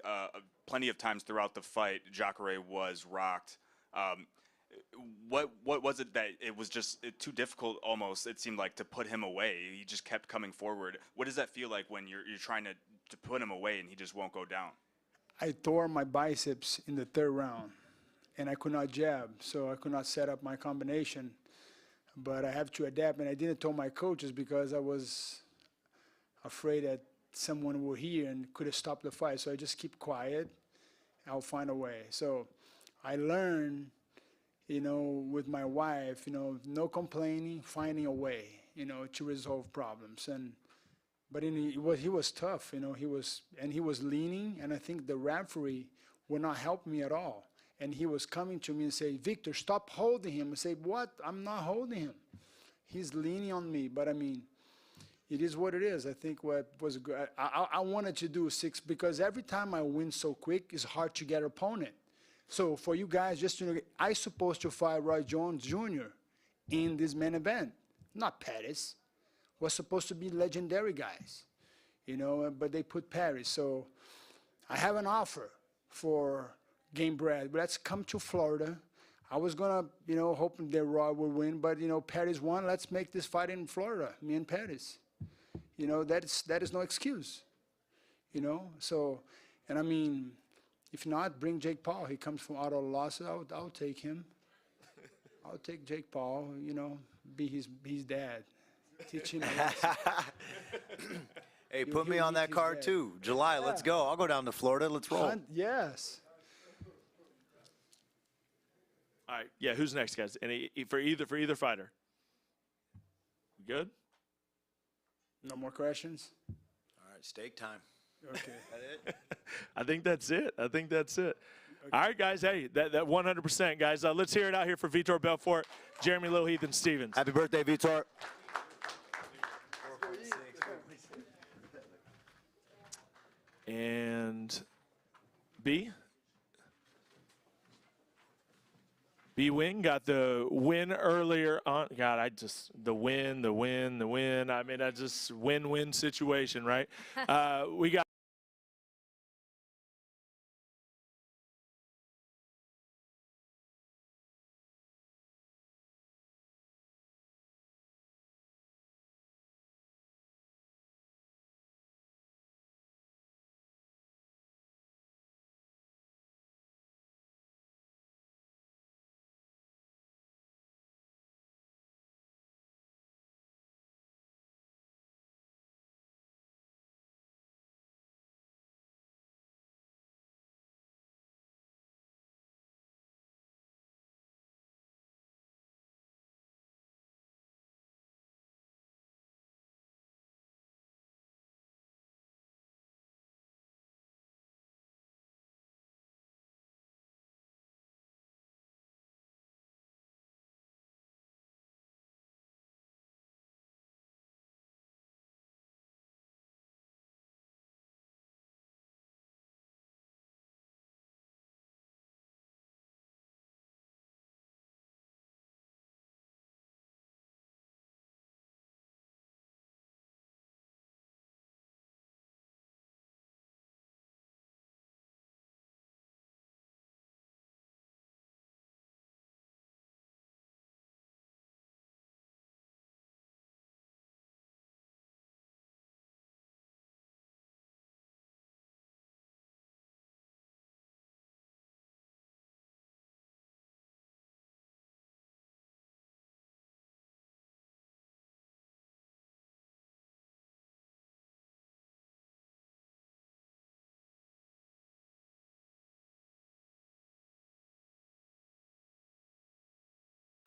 plenty of times throughout the fight, Jacare was rocked. What was it that it was just too difficult almost, it seemed like, to put him away? He just kept coming forward. What does that feel like when you're trying to put him away and he just won't go down? I tore my biceps in the 3rd round, and I could not jab, so I could not set up my combination. But I have to adapt, and I didn't tell my coaches because I was afraid that someone will hear and could have stopped the fight. So I just keep quiet. I'll find a way. So I learned, with my wife, no complaining, finding a way, to resolve problems. But he was tough, he was leaning, and I think the referee would not help me at all. And he was coming to me and say, Victor, stop holding him. I say, what? I'm not holding him. He's leaning on me. But I mean, it is what it is. I think what was good. I wanted to do 6 because every time I win so quick, it's hard to get opponent. So for you guys, just to know, I supposed to fight Roy Jones Jr. in this main event, not Pettis. Was supposed to be legendary guys, but they put Paris. So I have an offer for Gamebred. Let's come to Florida. I was gonna, hoping that Roy would win, but Paris won. Let's make this fight in Florida, me and Paris. That is no excuse. So, and I mean, if not, bring Jake Paul. He comes from out of losses. I'll take him. I'll take Jake Paul. Be his dad. Teach him. Hey, put me on that card too. July, let's go. I'll go down to Florida. Let's roll. Yes. All right. Yeah. Who's next, guys? And for either fighter. Good. No more questions. All right, steak time. Okay. That it? I think that's it. Okay. All right, guys. Hey, that 100%, guys. Let's hear it out here for Vitor Belfort, Jeremy Little, Ethan Stevens. Happy birthday, Vitor. And B Wing got the win earlier on. God, the win. I mean, I just win-win situation, right? We got.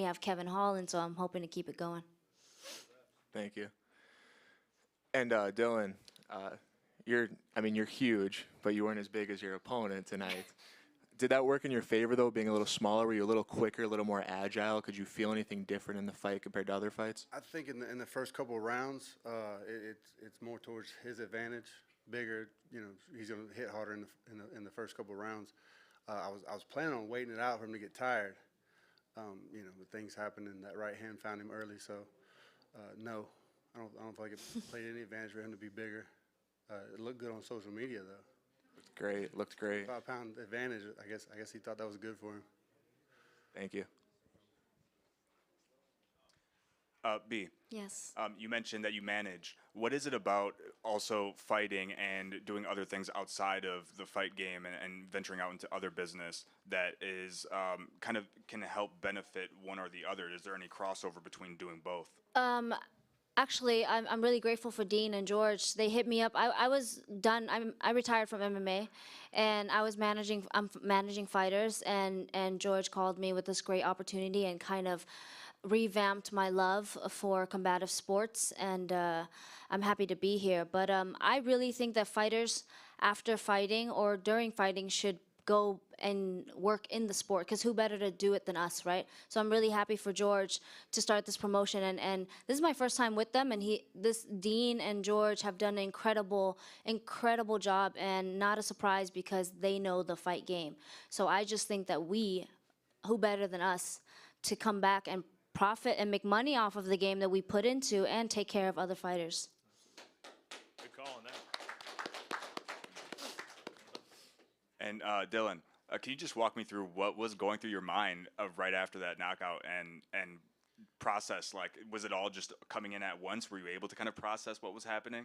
We have Kevin Holland, so I'm hoping to keep it going. Thank you. And Dylan, you're huge, but you weren't as big as your opponent tonight. Did that work in your favor though, being a little smaller? Were you a little quicker, a little more agile? Could you feel anything different in the fight compared to other fights? I think in the first couple of rounds, it's more towards his advantage. Bigger, he's gonna hit harder in the first couple of rounds. I was planning on waiting it out for him to get tired. But things happened and that right hand found him early. So no, I don't feel like it played any advantage for him to be bigger. It looked good on social media though. Looked great. 5-pound advantage. I guess he thought that was good for him. Thank you. B. Yes. You mentioned that you manage. What is it about also fighting and doing other things outside of the fight game and venturing out into other business that is kind of can help benefit one or the other? Is there any crossover between doing both? Actually, I'm really grateful for Dean and George. They hit me up. I was done. I retired from MMA, and I'm managing fighters. And George called me with this great opportunity and kind of revamped my love for combative sports. And I'm happy to be here. But I really think that fighters, after fighting or during fighting, should go and work in the sport, because who better to do it than us, right? So I'm really happy for George to start this promotion, and this is my first time with them, and Dean and George have done an incredible job, and not a surprise because they know the fight game. So I just think that who better than us to come back and profit and make money off of the game that we put into and take care of other fighters. Good call on that. And Dylan, can you just walk me through what was going through your mind of right after that knockout and process? Like, was it all just coming in at once? Were you able to kind of process what was happening?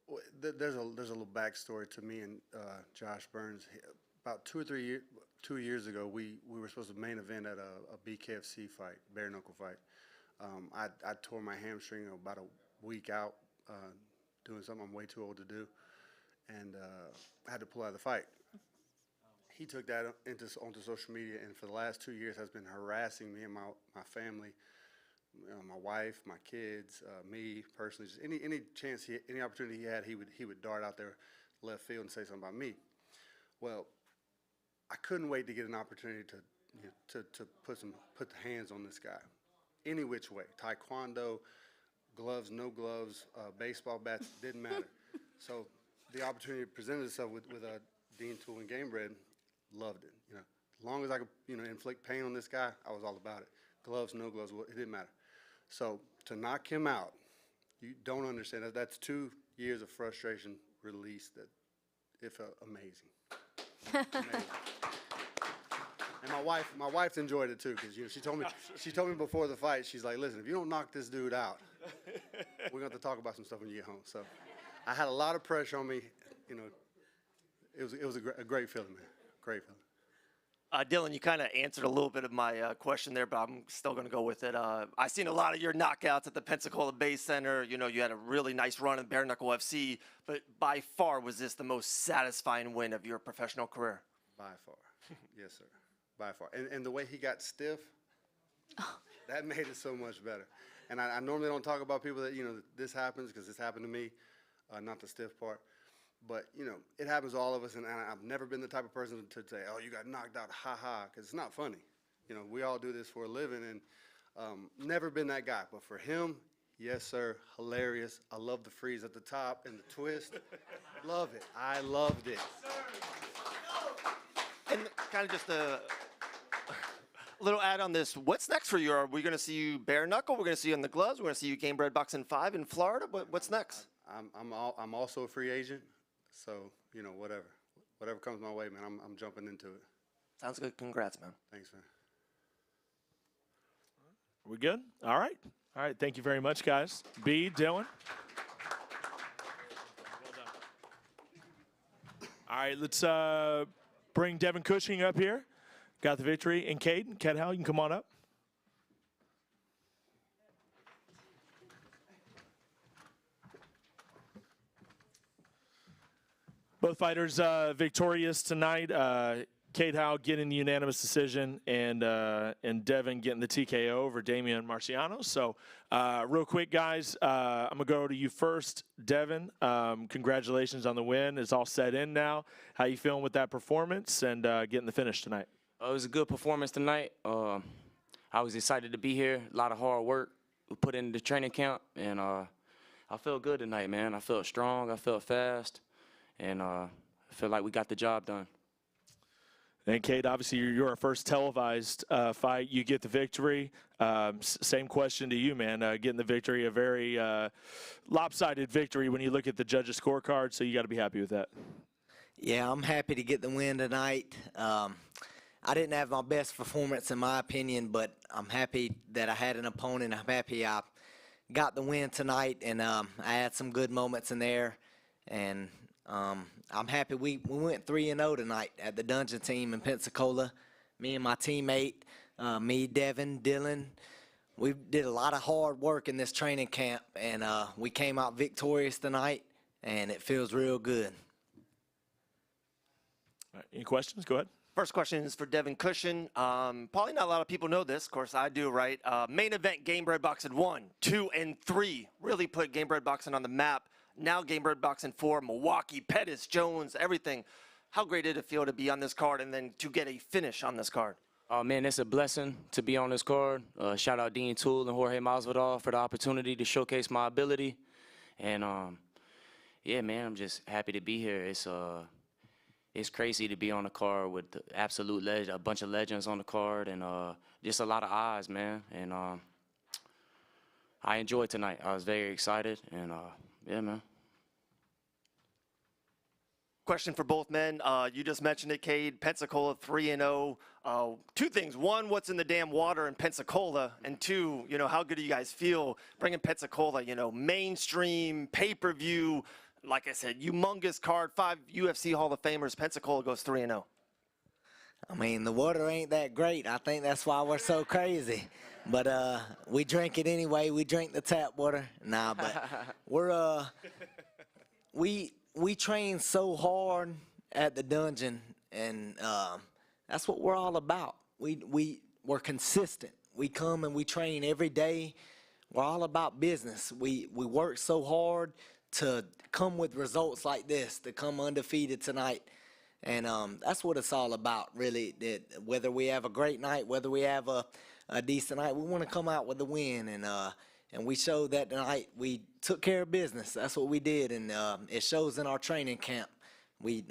Well, there's a little backstory to me and Josh Burns. About 2 years ago, we were supposed to main event at a BKFC fight, bare knuckle fight. I tore my hamstring about a week out doing something I'm way too old to do, and I had to pull out of the fight. He took that onto social media, and for the last 2 years has been harassing me and my family, my wife, my kids, me personally. Just any chance, any opportunity he had, he would dart out there left field and say something about me. Well, I couldn't wait to get an opportunity to put the hands on this guy, any which way. Taekwondo, gloves, no gloves, baseball bats, didn't matter. So the opportunity presented itself with Dean Tool and Gamebred. Loved it. As long as I could, inflict pain on this guy, I was all about it. Gloves, no gloves, it didn't matter. So to knock him out, you don't understand that. That's 2 years of frustration released. That it felt amazing. Amazing. And my wife enjoyed it too, because she told me before the fight, she's like, listen, if you don't knock this dude out, we're going to have to talk about some stuff when you get home. So I had a lot of pressure on me. It was a great feeling, man. Great feeling. Dylan, you kind of answered a little bit of my question there, but I'm still going to go with it. I've seen a lot of your knockouts at the Pensacola Bay Center. You had a really nice run in Bare Knuckle FC, but by far was this the most satisfying win of your professional career? By far. Yes, sir. By far. And the way he got stiff, that made it so much better. And I normally don't talk about people that, this happens, because this happened to me, not the stiff part. But, it happens to all of us, and I've never been the type of person to say, oh, you got knocked out, ha-ha, because it's not funny. We all do this for a living, and never been that guy. But for him, yes, sir, hilarious. I love the freeze at the top and the twist. Love it. I loved it. And kind of just a little add on this. What's next for you? Are we going to see you bare knuckle? We're going to see you in the gloves. We're going to see you Gamebred Boxing 5 in Florida. What's next? I'm also a free agent. So, whatever comes my way, man, I'm jumping into it. Sounds good. Congrats, man. Thanks, man. We good? All right. All right. Thank you very much, guys. B, Dylan. Well done. All right. Let's bring Devin Cushing up here. Got the victory. And Cade Howell, you can come on up. Both fighters victorious tonight. Cade Howell getting the unanimous decision, and Devin getting the TKO over Damian Marciano. So real quick, guys, I'm going to go to you first. Devin, congratulations on the win. It's all set in now. How you feeling with that performance and getting the finish tonight? It was a good performance tonight. I was excited to be here. A lot of hard work we put into the training camp, and I feel good tonight, man. I felt strong. I felt fast. And I feel like we got the job done. And Cade, obviously you're our first televised fight. You get the victory. Same question to you, man. Getting the victory, a very lopsided victory when you look at the judges' scorecard. So you got to be happy with that. Yeah, I'm happy to get the win tonight. I didn't have my best performance in my opinion, but I'm happy that I had an opponent. I'm happy I got the win tonight, and I had some good moments in there. And I'm happy we went 3-0 tonight at the Dungeon team in Pensacola. Me and my teammate, me, Devin, Dylan, we did a lot of hard work in this training camp, and we came out victorious tonight, and it feels real good. All right, any questions? Go ahead. First question is for Devin Cushion. Probably not a lot of people know this. Of course, I do, right? Main event, Gamebred Boxing 1, 2, and 3 really put Gamebred Boxing on the map. Now Gamebred Boxing 4, Milwaukee, Pettis, Jones, everything. How great did it feel to be on this card and then to get a finish on this card? Oh, man, it's a blessing to be on this card. Shout out Dean Toole and Jorge Masvidal for the opportunity to showcase my ability. And, yeah, man, I'm just happy to be here. It's crazy to be on the card with a bunch of legends on the card, and just a lot of eyes, man. And I enjoyed tonight. I was very excited, and yeah, man. Question for both men. You just mentioned it, Cade. Pensacola 3-0. Two things. One, what's in the damn water in Pensacola? And two, how good do you guys feel bringing Pensacola, mainstream, pay-per-view, like I said, humongous card, 5 UFC Hall of Famers. Pensacola goes 3-0. I mean, the water ain't that great. I think that's why we're so crazy. But we drink it anyway. We drink the tap water. Nah, but we train so hard at the dungeon, and that's what we're all about. We're consistent. We come and we train every day. We're all about business. We work so hard to come with results like this, to come undefeated tonight. And that's what it's all about, really. That whether we have a great night, whether we have a decent night, we want to come out with a win. And we showed that tonight. We took care of business. That's what we did, and it shows in our training camp. We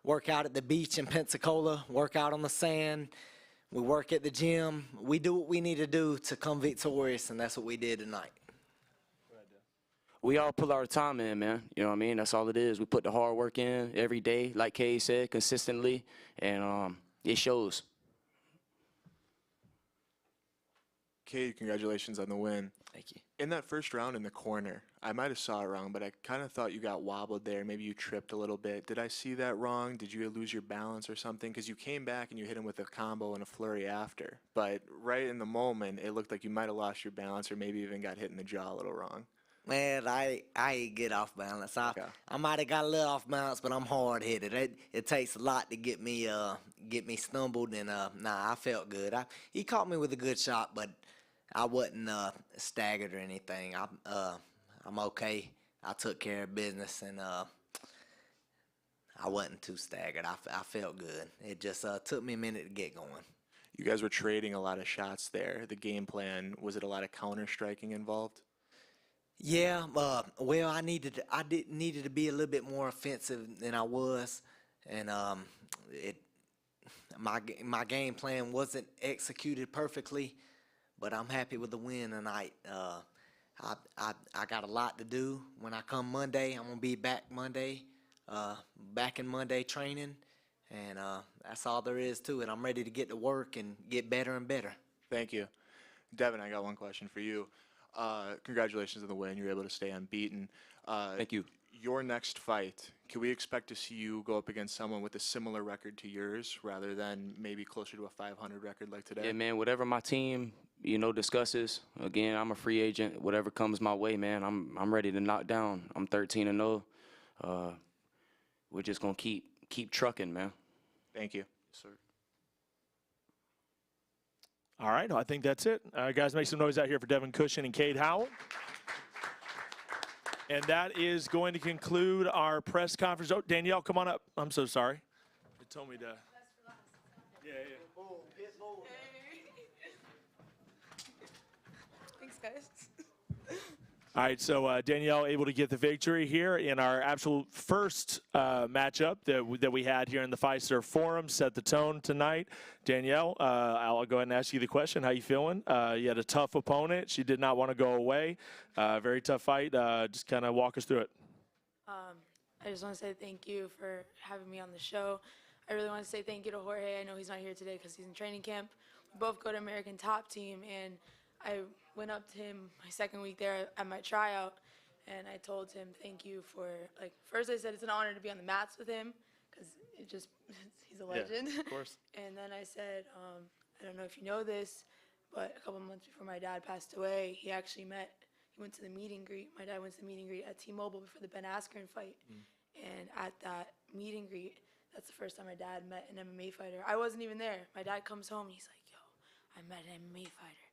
work out at the beach in Pensacola, work out on the sand. We work at the gym. We do what we need to do to come victorious, and that's what we did tonight. We all put our time in, man. You know what I mean? That's all it is. We put the hard work in every day, like Kay said, consistently, and it shows. Cade, congratulations on the win. Thank you. In that first round in the corner, I might have saw it wrong, but I kind of thought you got wobbled there. Maybe you tripped a little bit. Did I see that wrong? Did you lose your balance or something? Because you came back and you hit him with a combo and a flurry after. But right in the moment, it looked like you might have lost your balance or maybe even got hit in the jaw a little wrong. Man, I get off balance. I might have got a little off balance, but I'm hard headed. It takes a lot to get me stumbled, and nah, I felt good. He caught me with a good shot, but I wasn't staggered or anything. I'm okay. I took care of business, and I wasn't too staggered. I felt good. It just took me a minute to get going. You guys were trading a lot of shots there. The game plan, was it a lot of counter striking involved? Yeah, well, I needed to be a little bit more offensive than I was, and my game plan wasn't executed perfectly, but I'm happy with the win tonight. I got a lot to do when I come Monday. I'm gonna be back Monday, back in Monday training, and that's all there is to it. I'm ready to get to work and get better and better. Thank you. Devin, I got one question for you. Congratulations on the win. You're able to stay unbeaten. Thank you. Your next fight, can we expect to see you go up against someone with a similar record to yours rather than maybe closer to a 500 record like today? Yeah, man, whatever my team, discusses. Again, I'm a free agent. Whatever comes my way, man, I'm ready to knock down. I'm 13-0. We're just going to keep trucking, man. Thank you. Yes, sir. All right, I think that's it. Guys, make some noise out here for Devin Cushion and Cade Howell. And that is going to conclude our press conference. Oh, Danielle, come on up. I'm so sorry. They told me to. Yeah. Thanks, guys. All right, so Danielle able to get the victory here in our absolute first matchup that we had here in the Fiserv Forum. Set the tone tonight. Danielle, I'll go ahead and ask you the question. How you feeling? You had a tough opponent. She did not want to go away. Very tough fight. Just kind of walk us through it. I just want to say thank you for having me on the show. I really want to say thank you to Jorge. I know he's not here today because he's in training camp. We both go to American Top Team, and I went up to him my second week there at my tryout, and I told him thank you for, first I said it's an honor to be on the mats with him because he's a legend. Yeah, of course. And then I said, I don't know if you know this, But a couple months before my dad passed away, he went to the meet and greet. My dad went to the meet and greet at T-Mobile before the Ben Askren fight. And at that meet and greet, that's the first time my dad met an MMA fighter. I wasn't even there. My dad comes home and he's like, yo, I met an MMA fighter.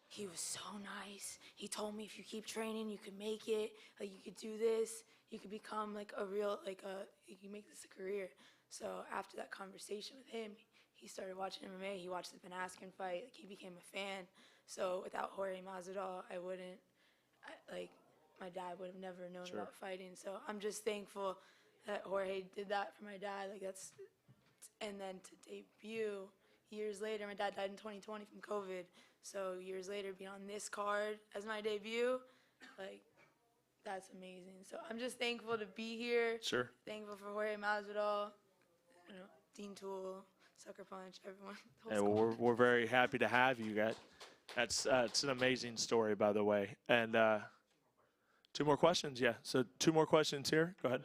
He was so nice. He told me if you keep training, you can make it. Like, you could do this. You could become like you can make this a career. So after that conversation with him, he started watching MMA. He watched the Ben Askren fight. Like, he became a fan. So without Jorge Masvidal, my dad would have never known about fighting. So I'm just thankful that Jorge did that for my dad. And then to debut years later, my dad died in 2020 from COVID. So years later, being on this card as my debut, that's amazing. So I'm just thankful to be here. Sure. Thankful for Jorge Masvidal, Dean Toole, Sucker Punch, everyone. Yeah, well, we're very happy to have you. That's it's an amazing story, by the way. And 2 more questions, yeah. So 2 more questions here. Go ahead.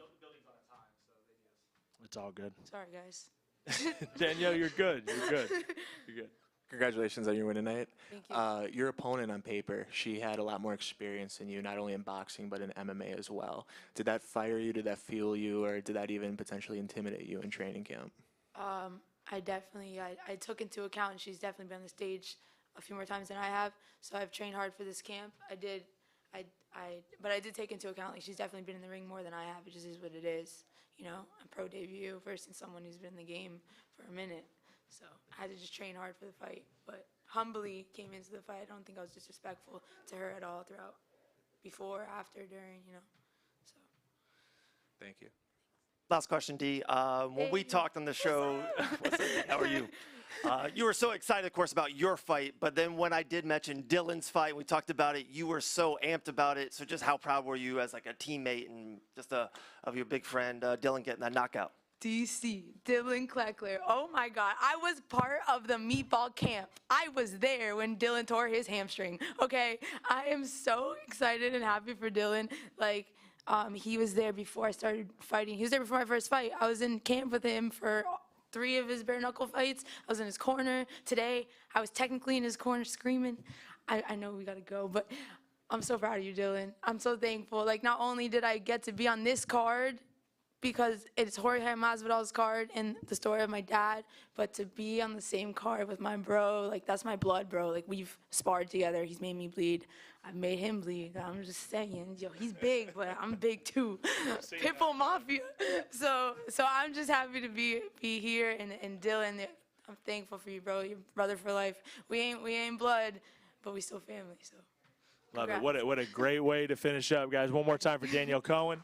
It's all good. Sorry, guys. Danielle, you're good. You're good. You're good. Congratulations on your win tonight. Thank you. Your opponent on paper, she had a lot more experience than you, not only in boxing, but in MMA as well. Did that fire you? Did that fuel you? Or did that even potentially intimidate you in training camp? I took into account, she's definitely been on the stage a few more times than I have, so I've trained hard for this camp. But I did take into account, she's definitely been in the ring more than I have. It just is what it is, a pro debut versus someone who's been in the game for a minute. So I had to just train hard for the fight, but humbly came into the fight. I don't think I was disrespectful to her at all throughout, before, after, during, so. Thank you. Last question, D. When we talked on the show, what's up? How are you? You were so excited, of course, about your fight, but then when I did mention Dylan's fight, we talked about it, you were so amped about it. So just how proud were you as like a teammate and just of your big friend, Dylan, getting that knockout? DC, Dylan Kleckler. Oh my God, I was part of the meatball camp. I was there when Dylan tore his hamstring, okay? I am so excited and happy for Dylan. He was there before I started fighting. He was there before my first fight. I was in camp with him for 3 of his bare knuckle fights. I was in his corner. Today, I was technically in his corner screaming. I know we gotta go, but I'm so proud of you, Dylan. I'm so thankful. Not only did I get to be on this card, because it's Jorge Masvidal's card and the story of my dad, but to be on the same card with my bro, that's my blood, bro. We've sparred together. He's made me bleed. I've made him bleed. I'm just saying, he's big, but I'm big too. Pitbull Mafia. So I'm just happy to be here, and Dylan, I'm thankful for you, bro. You're brother for life. We ain't blood, but we still family. So. Love it. What a great way to finish up, guys. One more time for Danielle Cohen.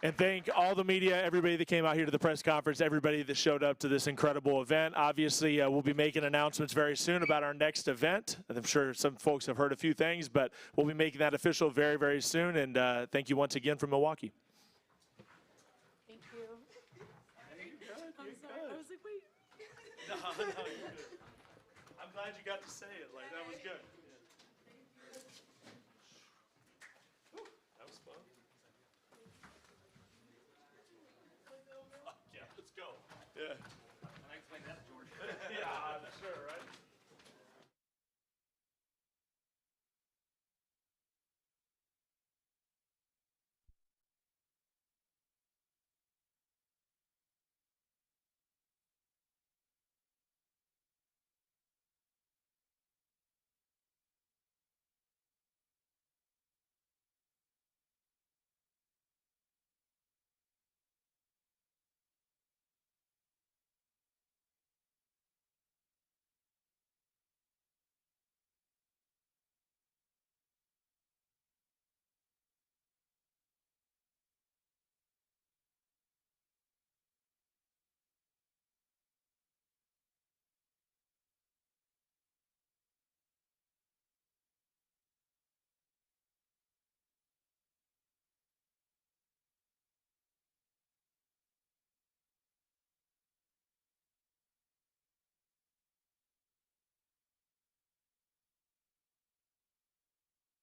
And thank all the media, everybody that came out here to the press conference, everybody that showed up to this incredible event. Obviously, we'll be making announcements very soon about our next event. I'm sure some folks have heard a few things, but we'll be making that official very, very soon. And thank you once again from Milwaukee. Thank you. I'm sorry. I was like, wait. No, you're good. I'm glad you got to say it. That was good. That was fun. Yeah, let's go. Yeah.